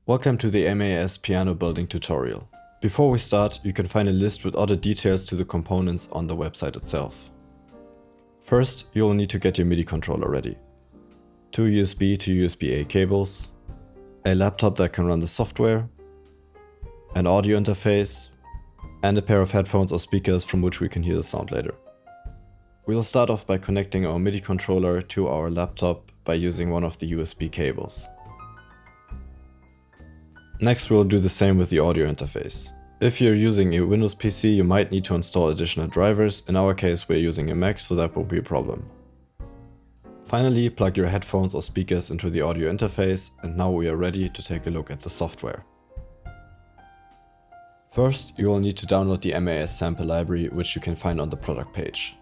Welcome to the MAS piano building tutorial. Before we start, you can find a list with other details to the components on the website itself. First, you will need to get your MIDI controller ready. 2 USB to USB-A cables, a laptop that can run the software, an audio interface, and a pair of headphones or speakers from which we can hear the sound later. We will start off by connecting our MIDI controller to our laptop by using one of the USB cables. Next, we'll do the same with the audio interface. If you're using a Windows PC, you might need to install additional drivers. In our case, we're using a Mac, so that won't be a problem. Finally, plug your headphones or speakers into the audio interface, and now we are ready to take a look at the software. First, you will need to download the MAS sample library, which you can find on the product page.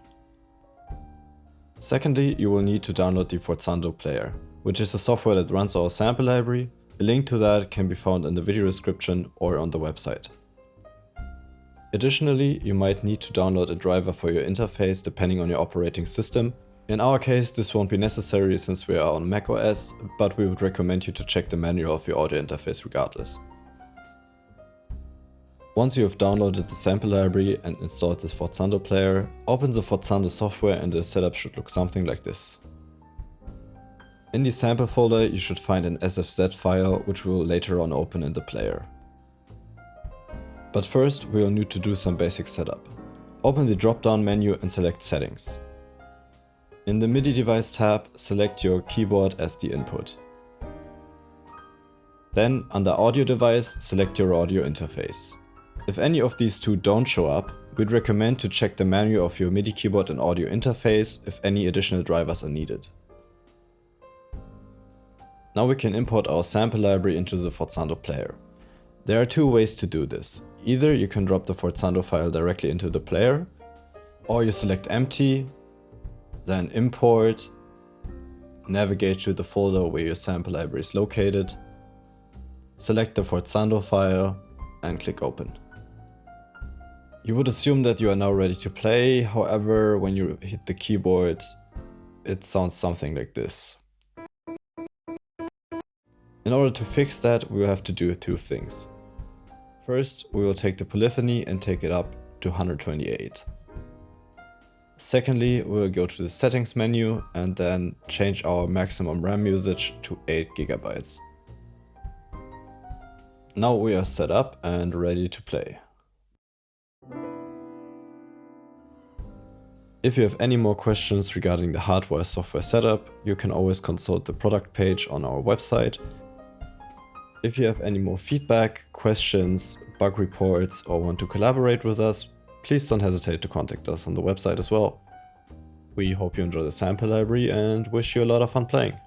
Secondly, you will need to download the Forzando player, which is the software that runs our sample library. A link to that can be found in the video description or on the website. Additionally, you might need to download a driver for your interface depending on your operating system. In our case, this won't be necessary since we are on macOS, but we would recommend you to check the manual of your audio interface regardless. Once you have downloaded the sample library and installed the Forzando player, open the Forzando software and the setup should look something like this. In the sample folder you should find an SFZ file, which we will later on open in the player. But first we will need to do some basic setup. Open the drop-down menu and select Settings. In the MIDI device tab, select your keyboard as the input. Then under Audio device, select your audio interface. If any of these two don't show up, we'd recommend to check the menu of your MIDI keyboard and audio interface if any additional drivers are needed. Now we can import our sample library into the Forzando player. There are two ways to do this. Either you can drop the Forzando file directly into the player, or you select Empty, then Import, navigate to the folder where your sample library is located, select the Forzando file, and click Open. You would assume that you are now ready to play, however, when you hit the keyboard, it sounds something like this. In order to fix that, we will have to do two things. First, we will take the polyphony and take it up to 128. Secondly, we will go to the settings menu and then change our maximum RAM usage to 8 GB. Now we are set up and ready to play. If you have any more questions regarding the hardware software setup, you can always consult the product page on our website. If you have any more feedback, questions, bug reports, or want to collaborate with us, please don't hesitate to contact us on the website as well. We hope you enjoy the sample library and wish you a lot of fun playing.